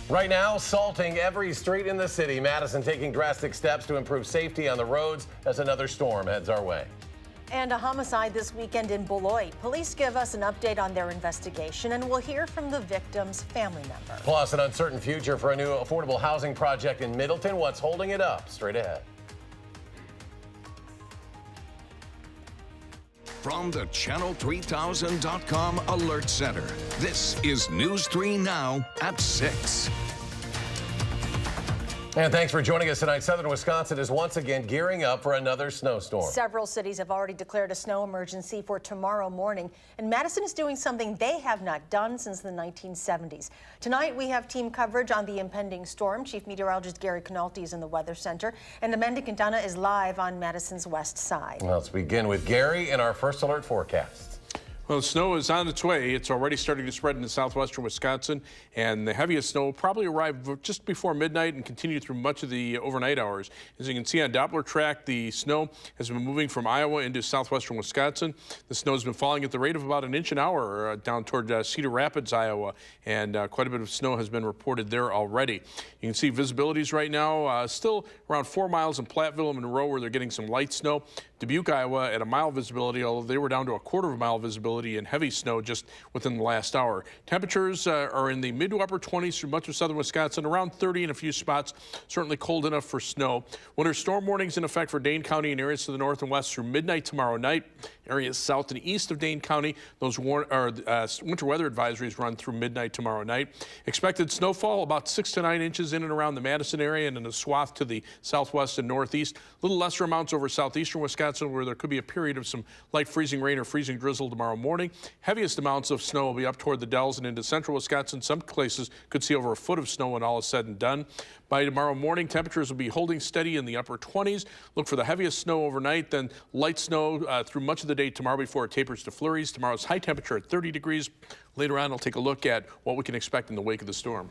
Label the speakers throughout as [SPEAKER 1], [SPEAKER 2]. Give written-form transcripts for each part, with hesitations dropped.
[SPEAKER 1] Right now, salting every street in the city. Madison taking drastic steps to improve safety on the roads as another storm heads our way.
[SPEAKER 2] And a homicide this weekend in Beloit. Police give us an update on their investigation, and we'll hear from the victim's family member.
[SPEAKER 1] Plus, an uncertain future for a new affordable housing project in Middleton. What's holding it up? Straight ahead.
[SPEAKER 3] From the Channel3000.com Alert Center, this is News 3 Now at 6.
[SPEAKER 1] And thanks for joining us tonight. Southern Wisconsin is once again gearing up for another snowstorm.
[SPEAKER 2] Several cities have already declared a snow emergency for tomorrow morning, and Madison is doing something they have not done since the 1970s. Tonight, we have team coverage on the impending storm. Chief Meteorologist Gary Canalti is in the Weather Center, and Amanda Quintana is live on Madison's west side.
[SPEAKER 1] Well, let's begin with Gary and our first alert forecast.
[SPEAKER 4] Well, the snow is on its way. It's already starting to spread into southwestern Wisconsin, and the heaviest snow will probably arrive just before midnight and continue through much of the overnight hours. As you can see on Doppler track, the snow has been moving from Iowa into southwestern Wisconsin. The snow has been falling at the rate of about an inch an hour down toward Cedar Rapids, Iowa, and quite a bit of snow has been reported there already. You can see visibilities right now still around 4 miles in Platteville and Monroe, where they're getting some light snow. Dubuque, Iowa at a mile visibility, although they were down to a quarter of a mile visibility and heavy snow just within the last hour. Temperatures are in the mid to upper 20s through much of southern Wisconsin, around 30 in a few spots, certainly cold enough for snow. Winter storm warnings in effect for Dane County and areas to the north and west through midnight tomorrow night. Areas south and east of Dane County, those winter weather advisories run through midnight tomorrow night. Expected snowfall about 6 to 9 inches in and around the Madison area and in a swath to the southwest and northeast. A little lesser amounts over southeastern Wisconsin, where there could be a period of some light freezing rain or freezing drizzle tomorrow morning. Heaviest amounts of snow will be up toward the Dells and into central Wisconsin. Some places could see over a foot of snow when all is said and done. By tomorrow morning, temperatures will be holding steady in the upper 20s. Look for the heaviest snow overnight, then light snow through much of the day tomorrow before it tapers to flurries. Tomorrow's high temperature at 30 degrees. Later on, I'll take a look at what we can expect in the wake of the storm.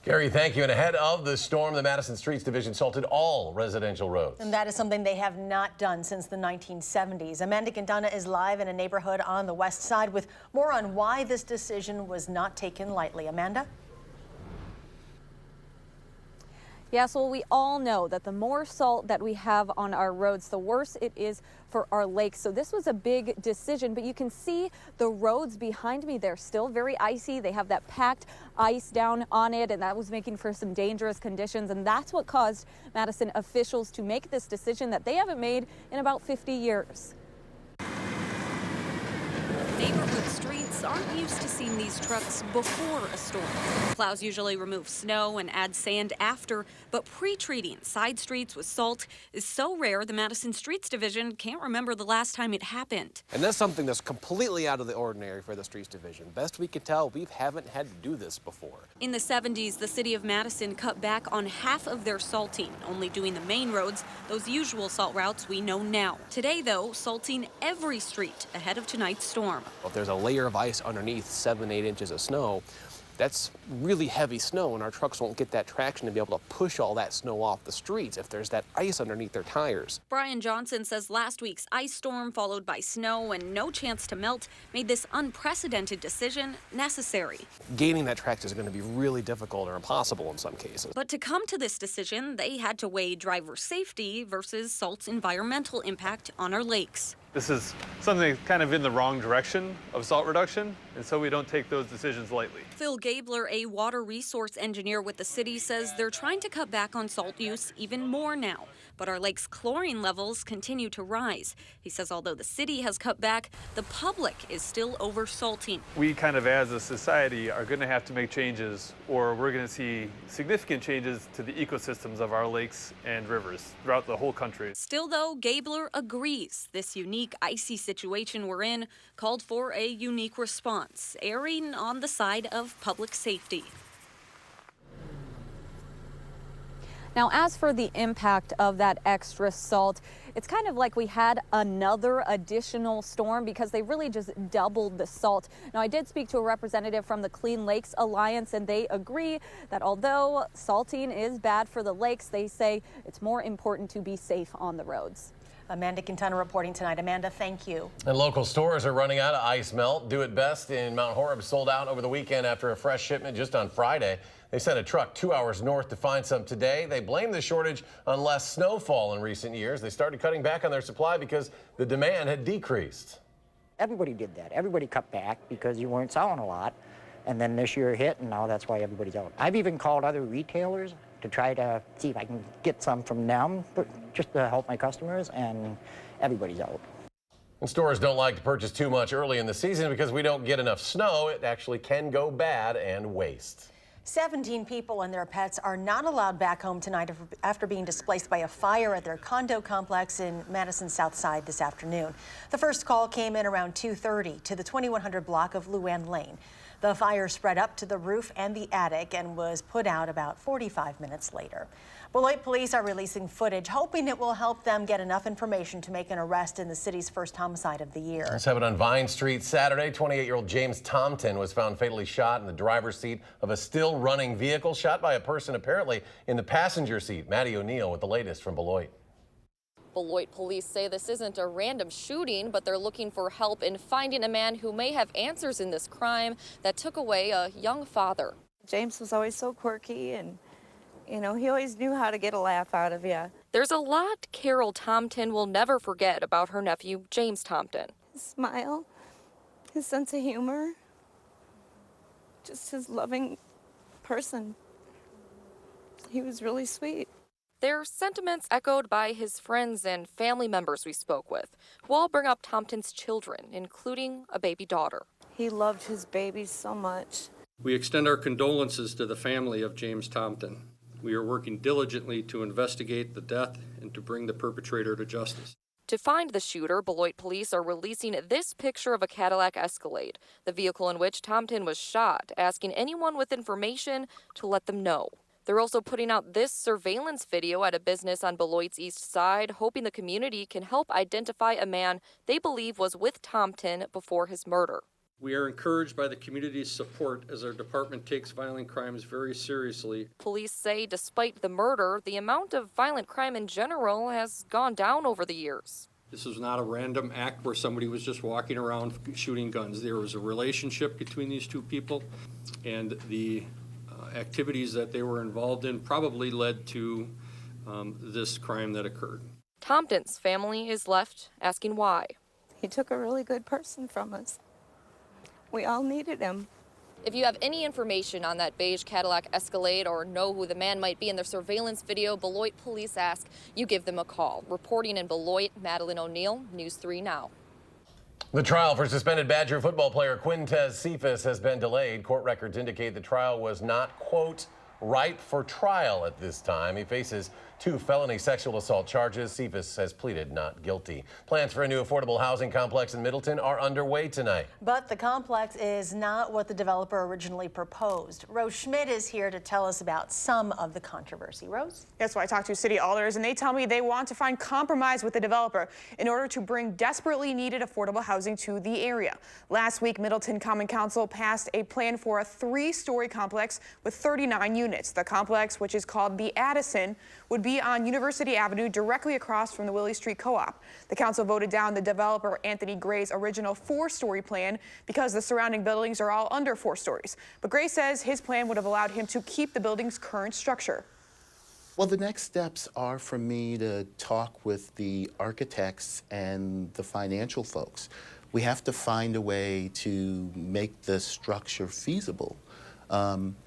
[SPEAKER 1] Gary, thank you. And ahead of the storm, the Madison Streets Division salted all residential roads.
[SPEAKER 2] And that is something they have not done since the 1970s. Amanda Quintana is live in a neighborhood on the west side with more on why this decision was not taken lightly. Amanda?
[SPEAKER 5] Yes, well, we all know that the more salt that we have on our roads, the worse it is for our lakes. So this was a big decision, but you can see the roads behind me. They're still very icy. They have that packed ice down on it, and that was making for some dangerous conditions. And that's what caused Madison officials to make this decision that they haven't made in about 50 years.
[SPEAKER 6] Neighborhood streets aren't used to seeing these trucks before a storm. Plows usually remove snow and add sand after, but pre-treating side streets with salt is so rare the Madison Streets Division can't remember the last time it happened.
[SPEAKER 7] And that's something that's completely out of the ordinary for the Streets Division. Best we can tell, we haven't had to do this before.
[SPEAKER 6] In the 70s, the city of Madison cut back on half of their salting, only doing the main roads, those usual salt routes we know now. Today, though, salting every street ahead of tonight's storm.
[SPEAKER 7] If there's a layer of ice underneath 7, 8 inches of snow, that's really heavy snow, and our trucks won't get that traction to be able to push all that snow off the streets if there's that ice underneath their tires.
[SPEAKER 6] Brian Johnson says last week's ice storm, followed by snow and no chance to melt, made this unprecedented decision necessary.
[SPEAKER 7] Gaining that traction is going to be really difficult or impossible in some cases.
[SPEAKER 6] But to come to this decision, they had to weigh driver safety versus salt's environmental impact on our lakes.
[SPEAKER 8] This is something kind of in the wrong direction of salt reduction, and so we don't take those decisions lightly.
[SPEAKER 6] Phil Gabler, a water resource engineer with the city, says they're trying to cut back on salt use even more now. But our lake's chlorine levels continue to rise. He says although the city has cut back, the public is still over-salting.
[SPEAKER 8] We kind of, as a society, are going to have to make changes, or we're going to see significant changes to the ecosystems of our lakes and rivers throughout the whole country.
[SPEAKER 6] Still, though, Gabler agrees this unique icy situation we're in called for a unique response, erring on the side of public safety.
[SPEAKER 5] Now, as for the impact of that extra salt, it's kind of like we had another additional storm because they really just doubled the salt. Now, I did speak to a representative from the Clean Lakes Alliance, and they agree that although salting is bad for the lakes, they say it's more important to be safe on the roads.
[SPEAKER 2] Amanda Quintana reporting tonight. Amanda, thank you.
[SPEAKER 1] And local stores are running out of ice melt. Do It Best in Mount Horeb sold out over the weekend after a fresh shipment just on Friday. They sent a truck 2 hours north to find some today. They blame the shortage on less snowfall in recent years. They started cutting back on their supply because the demand had decreased.
[SPEAKER 9] Everybody did that. Everybody cut back because you weren't selling a lot. And then this year hit, and now that's why everybody's out. I've even called other retailers to try to see if I can get some from them, but just to help my customers, and everybody's out.
[SPEAKER 1] And stores don't like to purchase too much early in the season because we don't get enough snow. It actually can go bad and waste.
[SPEAKER 2] 17 people and their pets are not allowed back home tonight after being displaced by a fire at their condo complex in Madison South Side this afternoon. The first call came in around 2:30 to the 2100 block of Luann Lane. The fire spread up to the roof and the attic and was put out about 45 minutes later. Beloit police are releasing footage, hoping it will help them get enough information to make an arrest in the city's first homicide of the year.
[SPEAKER 1] Let's have it on Vine Street Saturday. 28-year-old James Tompton was found fatally shot in the driver's seat of a still running vehicle, shot by a person apparently in the passenger seat. Maddie O'Neill with the latest from Beloit.
[SPEAKER 10] Beloit police say this isn't a random shooting, but they're looking for help in finding a man who may have answers in this crime that took away a young father.
[SPEAKER 11] James was always so quirky, and he always knew how to get a laugh out of you.
[SPEAKER 10] There's a lot Carol Tompton will never forget about her nephew, James Tompton.
[SPEAKER 11] His smile, his sense of humor, just his loving person. He was really sweet.
[SPEAKER 10] Their sentiments echoed by his friends and family members we spoke with, who all bring up Tompton's children, including a baby daughter.
[SPEAKER 11] He loved his babies so much.
[SPEAKER 12] We extend our condolences to the family of James Tompton. We are working diligently to investigate the death and to bring the perpetrator to justice.
[SPEAKER 10] To find the shooter, Beloit police are releasing this picture of a Cadillac Escalade, the vehicle in which Tompton was shot, asking anyone with information to let them know. They're also putting out this surveillance video at a business on Beloit's east side, hoping the community can help identify a man they believe was with Tompton before his murder.
[SPEAKER 12] We are encouraged by the community's support as our department takes violent crimes very seriously.
[SPEAKER 10] Police say despite the murder, the amount of violent crime in general has gone down over the years.
[SPEAKER 12] This is not a random act where somebody was just walking around shooting guns. There was a relationship between these two people, and the activities that they were involved in probably led to this crime that occurred.
[SPEAKER 10] Tompton's family is left asking why.
[SPEAKER 11] He took a really good person from us. We all needed him.
[SPEAKER 10] If you have any information on that beige Cadillac Escalade or know who the man might be in the surveillance video, Beloit police ask you give them a call. Reporting in Beloit, Madeline O'Neill, News 3 Now.
[SPEAKER 1] The trial for suspended Badger football player Quintez Cephas has been delayed. Court records indicate the trial was not, quote, ripe for trial at this time. He faces 2 felony sexual assault charges. Cephas has pleaded not guilty. Plans for a new affordable housing complex in Middleton are underway tonight.
[SPEAKER 2] But the complex is not what the developer originally proposed. Rose Schmidt is here to tell us about some of the controversy. Rose?
[SPEAKER 13] That's why I talked to city alders, and they tell me they want to find compromise with the developer in order to bring desperately needed affordable housing to the area. Last week, Middleton Common Council passed a plan for a 3-story complex with 39 units. The complex, which is called the Madison, would be on University Avenue directly across from the Willie Street Co-op. The council voted down the developer Anthony Gray's original 4-story plan because the surrounding buildings are all under 4 stories. But Gray says his plan would have allowed him to keep the building's current structure.
[SPEAKER 14] Well, the next steps are for me to talk with the architects and the financial folks. We have to find a way to make the structure feasible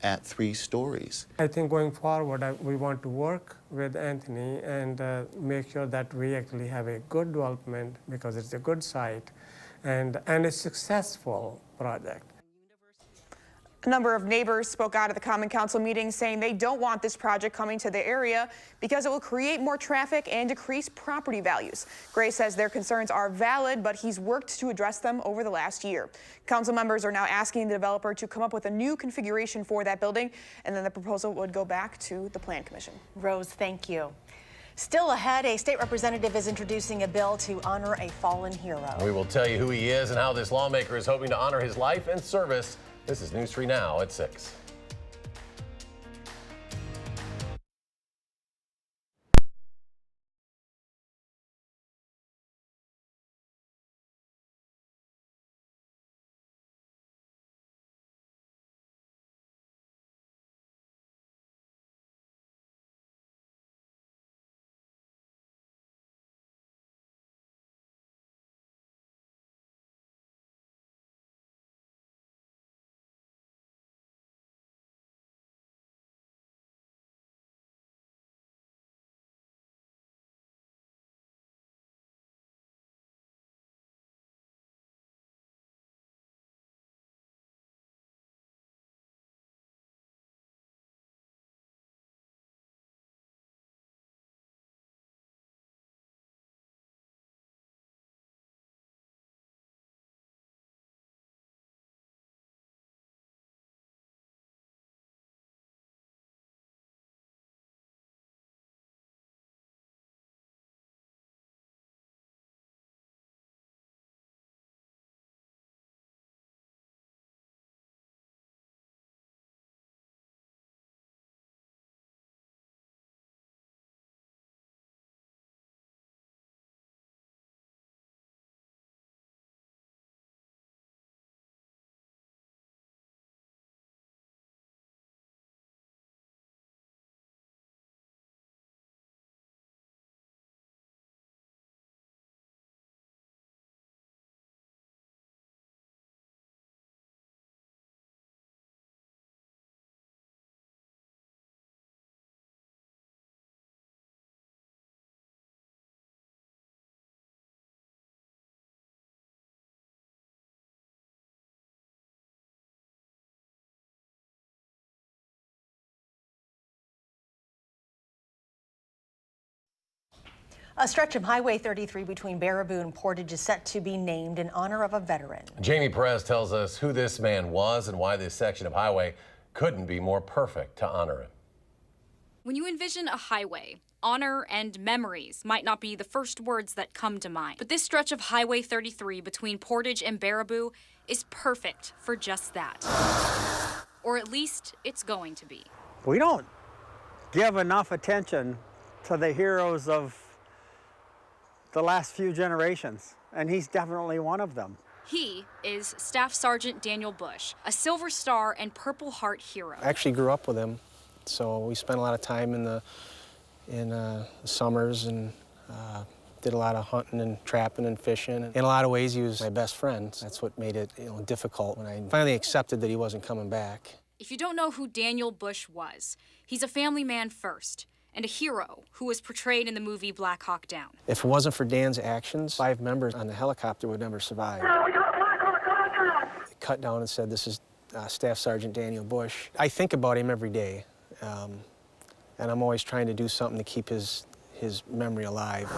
[SPEAKER 14] at 3 stories.
[SPEAKER 15] I think going forward, we want to work with Anthony and make sure that we actually have a good development because it's a good site and a successful project.
[SPEAKER 13] A number of neighbors spoke out at the Common Council meeting saying they don't want this project coming to the area because it will create more traffic and decrease property values. Gray says their concerns are valid, but he's worked to address them over the last year. Council members are now asking the developer to come up with a new configuration for that building, and then the proposal would go back to the Plan Commission.
[SPEAKER 2] Rose, thank you. Still ahead, a state representative is introducing a bill to honor a fallen hero.
[SPEAKER 1] We will tell you who he is and how this lawmaker is hoping to honor his life and service. This is News 3 Now at 6.
[SPEAKER 2] A stretch of Highway 33 between Baraboo and Portage is set to be named in honor of a veteran.
[SPEAKER 1] Jamie Perez tells us who this man was and why this section of highway couldn't be more perfect to honor him.
[SPEAKER 16] When you envision a highway, honor and memories might not be the first words that come to mind. But this stretch of Highway 33 between Portage and Baraboo is perfect for just that. Or at least it's going to be.
[SPEAKER 17] We don't give enough attention to the heroes of the last few generations, and he's definitely one of them.
[SPEAKER 16] He is Staff Sergeant Daniel Bush, a Silver Star and Purple Heart hero.
[SPEAKER 7] I actually grew up with him, so we spent a lot of time in the summers and did a lot of hunting and trapping and fishing. In a lot of ways, he was my best friend. That's what made it difficult when I finally accepted that he wasn't coming back.
[SPEAKER 16] If you don't know who Daniel Bush was, he's a family man first and a hero who was portrayed in the movie Black Hawk Down.
[SPEAKER 7] If it wasn't for Dan's actions, 5 members on the helicopter would never survive. They cut down and said, "This is Staff Sergeant Daniel Bush." I think about him every day, and I'm always trying to do something to keep his memory alive.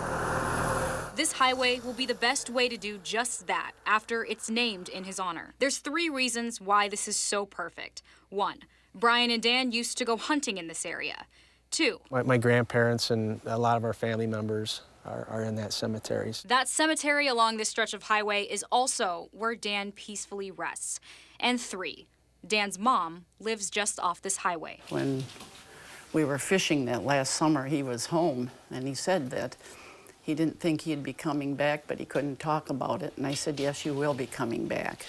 [SPEAKER 16] This highway will be the best way to do just that after it's named in his honor. There's 3 reasons why this is so perfect. 1, Brian and Dan used to go hunting in this area. 2,
[SPEAKER 7] My grandparents and a lot of our family members are in that cemetery.
[SPEAKER 16] that cemetery along this stretch of highway is also where Dan peacefully rests. And 3, Dan's mom lives just off this highway.
[SPEAKER 18] When we were fishing that last summer, he was home, and he said that he didn't think he'd be coming back, but he couldn't talk about it. And I said, "Yes, you will be coming back."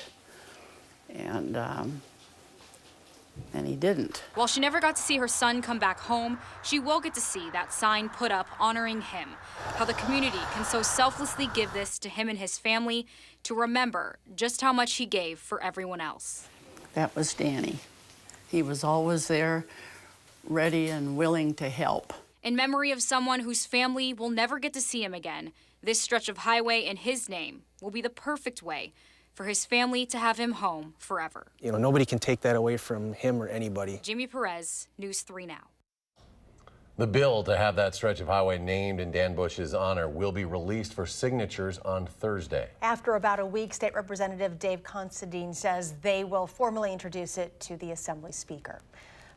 [SPEAKER 18] And he didn't.
[SPEAKER 16] While she never got to see her son come back home, she will get to see that sign put up honoring him. How the community can so selflessly give this to him and his family to remember just how much he gave for everyone else.
[SPEAKER 18] That was Danny. He was always there, ready and willing to help.
[SPEAKER 16] In memory of someone whose family will never get to see him again, this stretch of highway in his name will be the perfect way for his family to have him home forever.
[SPEAKER 7] Nobody can take that away from him or anybody.
[SPEAKER 16] Jamie Perez, News 3 Now.
[SPEAKER 1] The bill to have that stretch of highway named in Dan Bush's honor will be released for signatures on Thursday.
[SPEAKER 2] After about a week, State Representative Dave Considine says they will formally introduce it to the Assembly Speaker.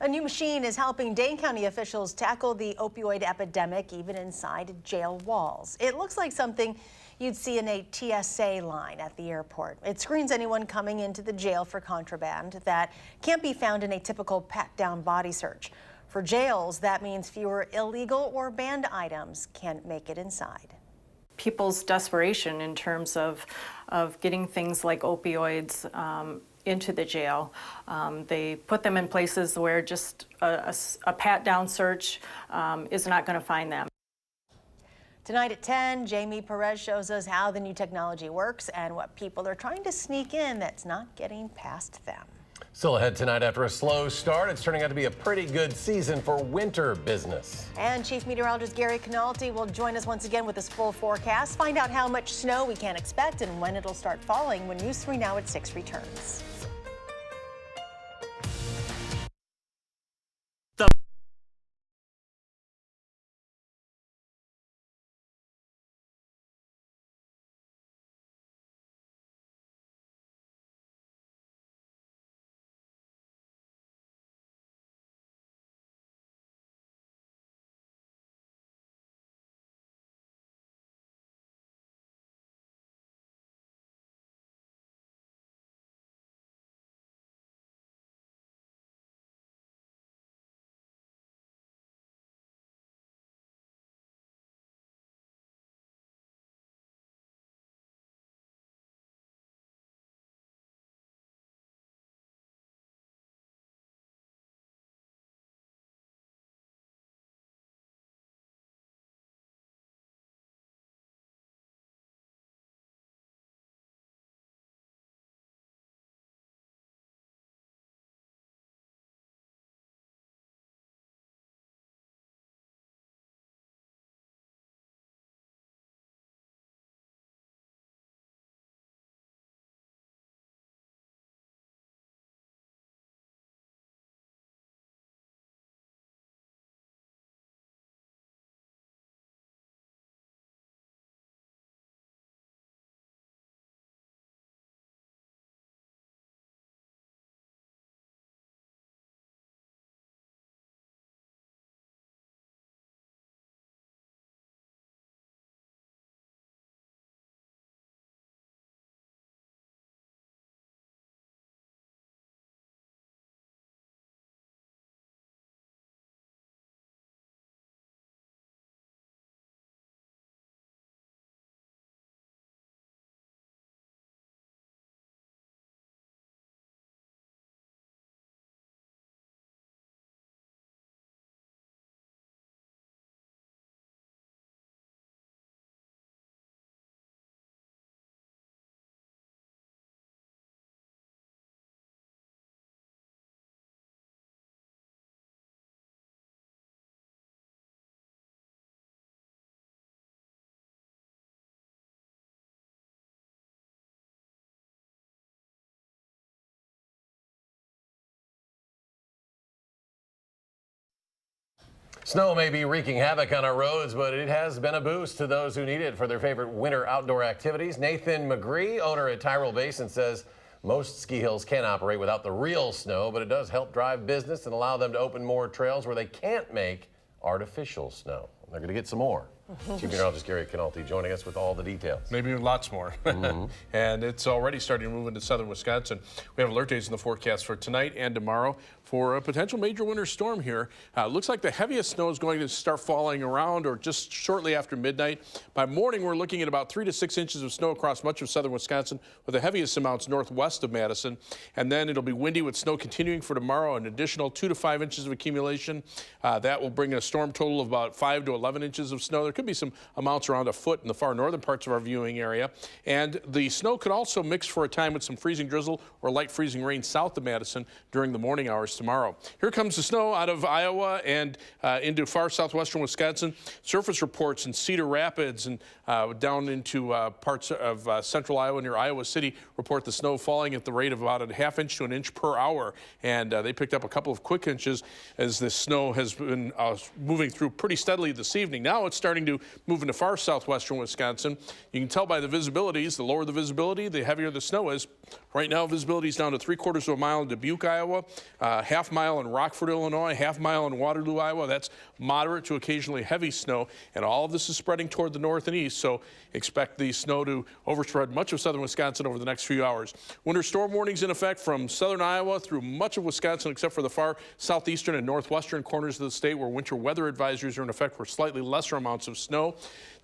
[SPEAKER 2] A new machine is helping Dane County officials tackle the opioid epidemic, even inside jail walls. It looks like something you'd see in a TSA line at the airport. It screens anyone coming into the jail for contraband that can't be found in a typical pat-down body search. For jails, that means fewer illegal or banned items can make it inside.
[SPEAKER 19] People's desperation in terms of getting things like opioids into the jail. They put them in places where just a pat-down search is not going to find them.
[SPEAKER 2] Tonight at 10, Jamie Perez shows us how the new technology works and what people are trying to sneak in that's not getting past them.
[SPEAKER 1] Still ahead tonight, after a slow start, it's turning out to be a pretty good season for winter business.
[SPEAKER 2] And Chief Meteorologist Gary Canalti will join us once again with his full forecast, find out how much snow we can expect and when it'll start falling when News 3 Now at 6 returns.
[SPEAKER 1] Snow may be wreaking havoc on our roads, but it has been a boost to those who need it for their favorite winter outdoor activities. Nathan McGree, owner at Tyrrell Basin, says most ski hills can't operate without the real snow, but it does help drive business and allow them to open more trails where they can't make artificial snow. They're going to get some more. Chief Meteorologist Gary Canolti joining us with all the details.
[SPEAKER 4] Maybe lots more. And it's already starting to move into southern Wisconsin. We have alert days in the forecast for tonight and tomorrow for a potential major winter storm here. Looks like the heaviest snow is going to start falling around or just shortly after midnight. By morning, we're looking at about 3 to 6 inches of snow across much of southern Wisconsin, with the heaviest amounts northwest of Madison. And then it'll be windy with snow continuing for tomorrow, an additional 2 to 5 inches of accumulation. That will bring a storm total of about 5 to 11 inches of snow. There could be some amounts around a foot in the far northern parts of our viewing area. And the snow could also mix for a time with some freezing drizzle or light freezing rain south of Madison during the morning hours tomorrow. Here comes the snow out of Iowa and into far southwestern Wisconsin. Surface reports in Cedar Rapids and down into parts of central Iowa near Iowa City report the snow falling at the rate of about a ½ inch to an inch per hour. And they picked up a couple of quick inches as the snow has been moving through pretty steadily this evening. Now it's starting to move into far southwestern Wisconsin. You can tell by the visibilities. The lower the visibility, the heavier the snow is. Right now, visibility is down to 3/4 of a mile in Dubuque, Iowa, ½ mile in Rockford, Illinois, ½ mile in Waterloo, Iowa. That's moderate to occasionally heavy snow, and all of this is spreading toward the north and east, so expect the snow to overspread much of southern Wisconsin over the next few hours. Winter storm warnings in effect from southern Iowa through much of Wisconsin, except for the far southeastern and northwestern corners of the state, where winter weather advisories are in effect for slightly lesser amounts of snow.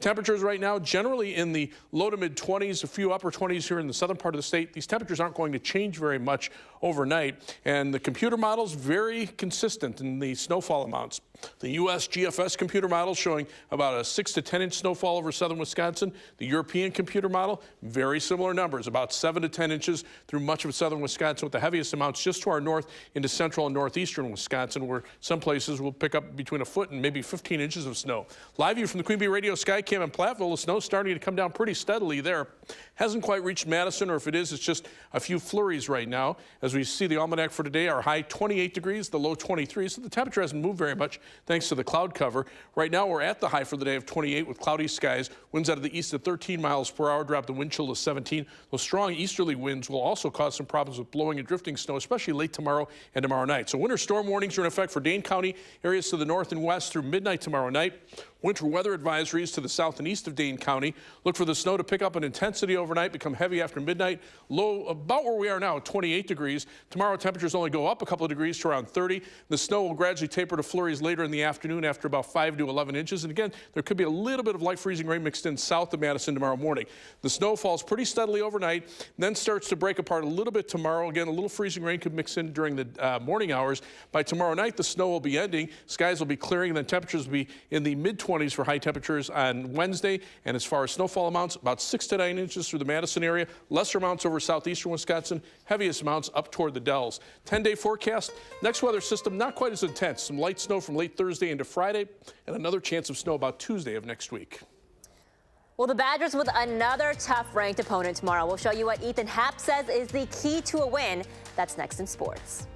[SPEAKER 4] Temperatures right now generally in the low to mid 20s, a few upper 20s here in the southern part of the state. These temperatures aren't going to change very much overnight, and the computer models very consistent in the snowfall amounts. The U.S. GFS computer model showing about a 6 to 10 inch snowfall over southern Wisconsin. The European computer model, very similar numbers, about 7 to 10 inches through much of southern Wisconsin, with the heaviest amounts just to our north into central and northeastern Wisconsin, where some places will pick up between a foot and maybe 15 inches of snow. Live view from the Queen Bee Radio Skycam in Platteville. The snow's starting to come down pretty steadily there. Hasn't quite reached Madison, or if it is, it's just a few flurries right now. As we see the almanac for today, our high 28 degrees, the low 23, so the temperature hasn't moved very much thanks to the cloud cover. Right now, we're at the high for the day of 28 with cloudy skies. Winds out of the east at 13 miles per hour, drop the wind chill to 17. Those strong easterly winds will also cause some problems with blowing and drifting snow, especially late tomorrow and tomorrow night. So winter storm warnings are in effect for Dane County, areas to the north and west through midnight tomorrow night. Winter weather advisories to the south and east of Dane County. Look for the snow to pick up in intensity overnight, become heavy after midnight. Low about where we are now, 28 degrees. Tomorrow temperatures only go up a couple of degrees to around 30. The snow will gradually taper to flurries later in the afternoon after about 5 to 11 inches. And again, there could be a little bit of light freezing rain mixed in south of Madison tomorrow morning. The snow falls pretty steadily overnight, then starts to break apart a little bit tomorrow. Again, a little freezing rain could mix in during the morning hours. By tomorrow night, the snow will be ending. Skies will be clearing, and then temperatures will be in the mid-20s for high temperatures on Wednesday. And as far as snowfall amounts, about 6 to 9 inches through the Madison area. Lesser amounts over southeastern Wisconsin. Heaviest amounts up toward the Dells. 10-day forecast. Next weather system, not quite as intense. Some light snow from late Thursday into Friday, and another chance of snow about Tuesday of next week.
[SPEAKER 20] Well, the Badgers with another tough ranked opponent tomorrow. We'll show you what Ethan Happ says is the key to a win. That's next in sports.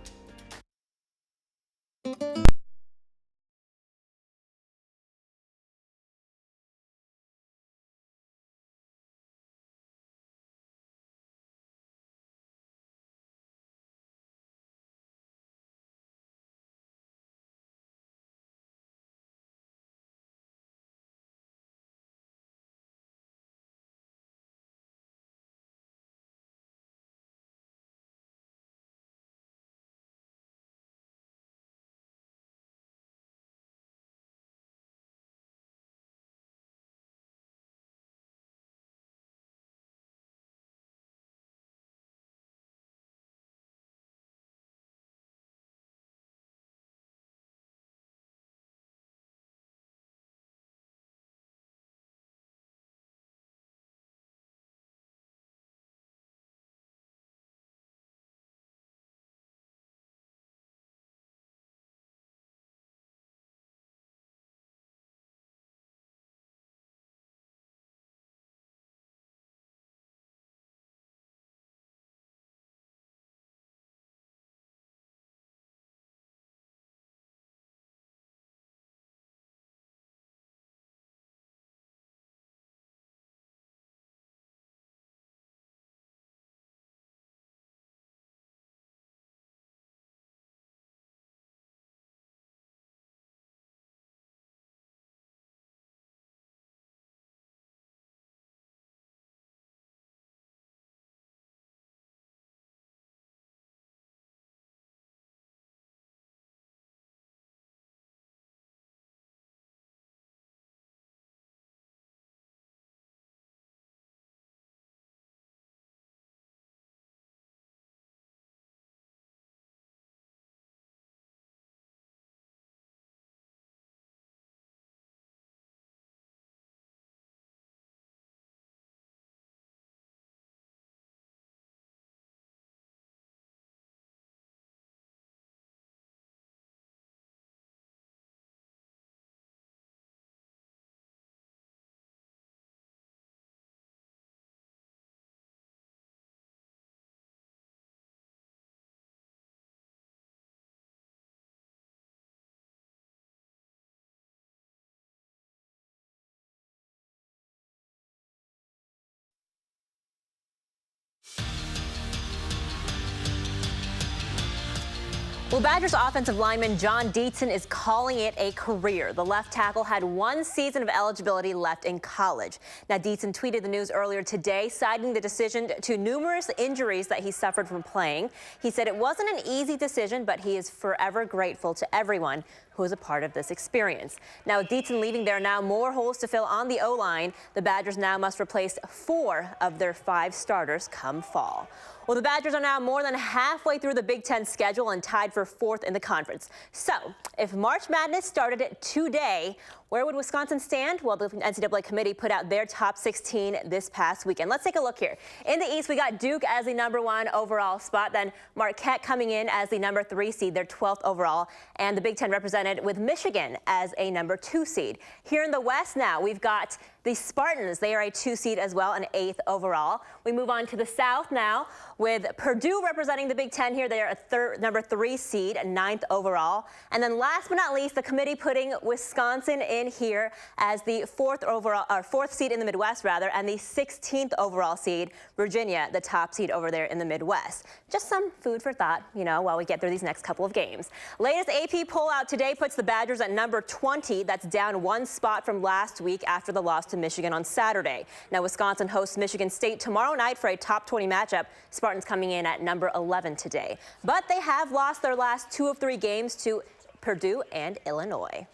[SPEAKER 20] Well, Badgers offensive lineman John Dietzen is calling it a career. The left tackle had 1 season of eligibility left in college. Now, Dietzen tweeted the news earlier today, citing the decision to numerous injuries that he suffered from playing. He said it wasn't an easy decision, but he is forever grateful to everyone who is a part of this experience. Now, with Dietzen leaving, there are now more holes to fill on the O-line. The Badgers now must replace 4 of their 5 starters come fall. Well, the Badgers are now more than halfway through the Big Ten schedule and tied for 4th in the conference. So, if March Madness started today, where would Wisconsin stand? Well, the NCAA committee put out their top 16 this past weekend. Let's take a look here. In the East, we got Duke as the #1 overall spot, then Marquette coming in as the #3 seed, their 12th overall, and the Big Ten represented with Michigan as a #2 seed. Here in the West now, we've got the Spartans. They are a 2 seed as well, an 8th overall. We move on to the South now with Purdue representing the Big Ten here. They are a #3 seed, 9th overall. And then last but not least, the committee putting Wisconsin in here as the 4th seed in the Midwest rather, and the 16th overall seed, Virginia, the top seed over there in the Midwest. Just some food for thought, you know, while we get through these next couple of games. Latest AP poll out today puts the Badgers at #20. That's down 1 spot from last week after the loss to Michigan on Saturday. Now, Wisconsin hosts Michigan State tomorrow night for a top 20 matchup. Spartans coming in at #11 today. But they have lost their last 2 of 3 games to Purdue and Illinois.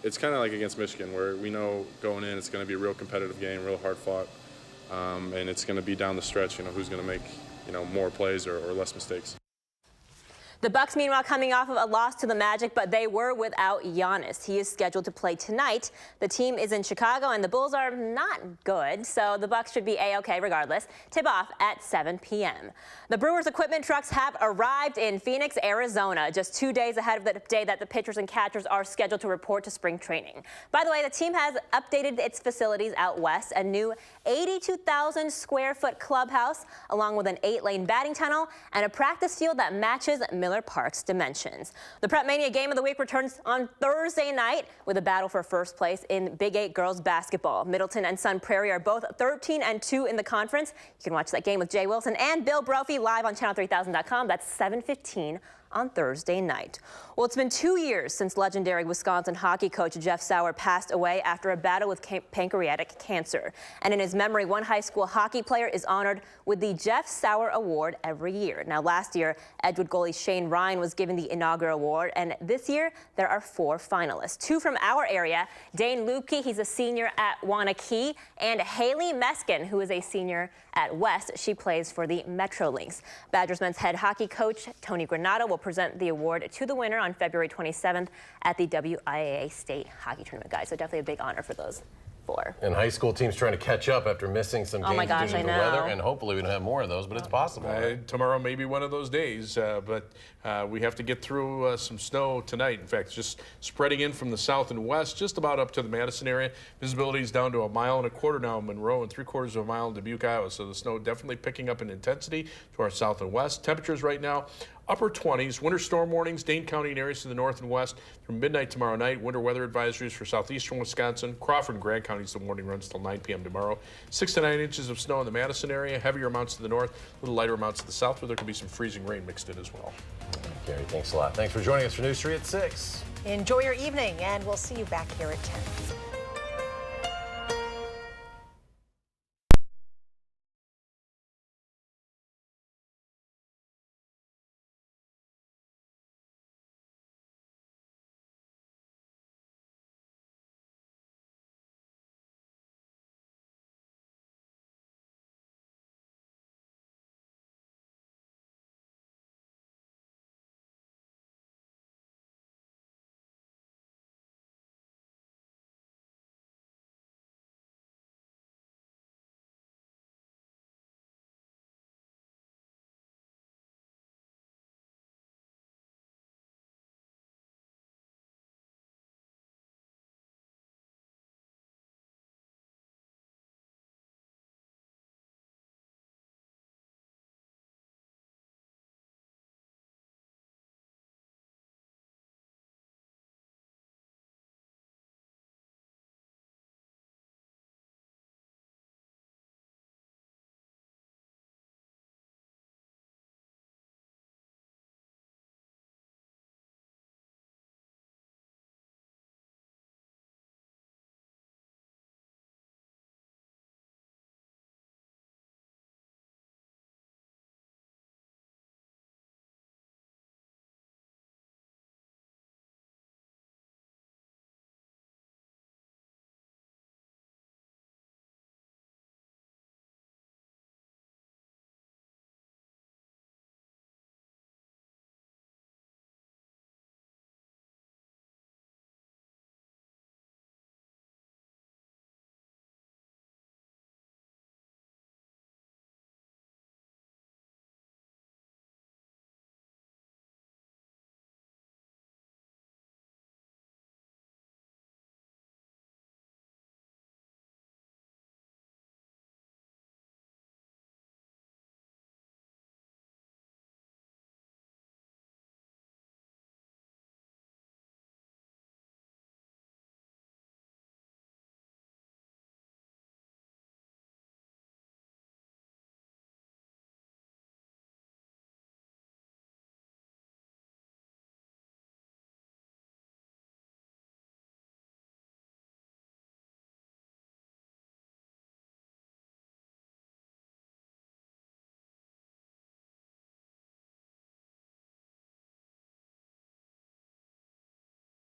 [SPEAKER 21] It's kind of like against Michigan, where we know going in it's going to be a real competitive game, real hard fought, and it's going to be down the stretch, you know, who's going to make, you know, more plays or less mistakes.
[SPEAKER 20] The Bucks, meanwhile, coming off of a loss to the Magic, but they were without Giannis. He is scheduled to play tonight. The team is in Chicago, and the Bulls are not good, so the Bucks should be A-OK regardless. Tip-off at 7 p.m. The Brewers equipment trucks have arrived in Phoenix, Arizona, just 2 days ahead of the day that the pitchers and catchers are scheduled to report to spring training. By the way, the team has updated its facilities out west, a new 82,000 square foot clubhouse, along with an 8-lane batting tunnel and a practice field that matches Miller Park's dimensions. The Prep Mania Game of the Week returns on Thursday night with a battle for first place in Big 8 girls basketball. Middleton and Sun Prairie are both 13-2 in the conference. You can watch that game with Jay Wilson and Bill Brophy live on channel3000.com. That's 7:15 on Thursday night. Well, it's been 2 years since legendary Wisconsin hockey coach Jeff Sauer passed away after a battle with pancreatic cancer. And in his memory, one high school hockey player is honored with the Jeff Sauer Award every year. Now, last year, Edgewood goalie Shane Ryan was given the inaugural award, and this year there are 4 finalists. 2 from our area, Dane Lupke, he's a senior at Wanakee, and Haley Meskin, who is a senior at West. She plays for the Metro Lynx. Badgers men's head hockey coach Tony Granato will present the award to the winner on February 27th at the WIAA State Hockey Tournament, guys. So definitely a big honor for those 4.
[SPEAKER 1] And high school teams trying to catch up after missing some games
[SPEAKER 20] my gosh,
[SPEAKER 1] due to the
[SPEAKER 20] I know.
[SPEAKER 1] weather, and hopefully we don't have more of those, but it's possible. Right?
[SPEAKER 4] Tomorrow may be one of those days, but we have to get through some snow tonight. In fact, just spreading in from the south and west, just about up to the Madison area. Visibility is down to 1.25 miles now in Monroe and 3/4 mile in Dubuque, Iowa. So the snow definitely picking up in intensity to our south and west. Temperatures right now, upper 20s. Winter storm warnings, Dane County and areas to the north and west through midnight tomorrow night. Winter weather advisories for southeastern Wisconsin. Crawford and Grant counties, the warning runs till 9 p.m. tomorrow. 6 to 9 inches of snow in the Madison area. Heavier amounts to the north, little lighter amounts to the south, where there could be some freezing rain mixed in as well.
[SPEAKER 1] Gary, thanks a lot. Thanks for joining us for News 3 at 6.
[SPEAKER 2] Enjoy your evening, and we'll see you back here at 10.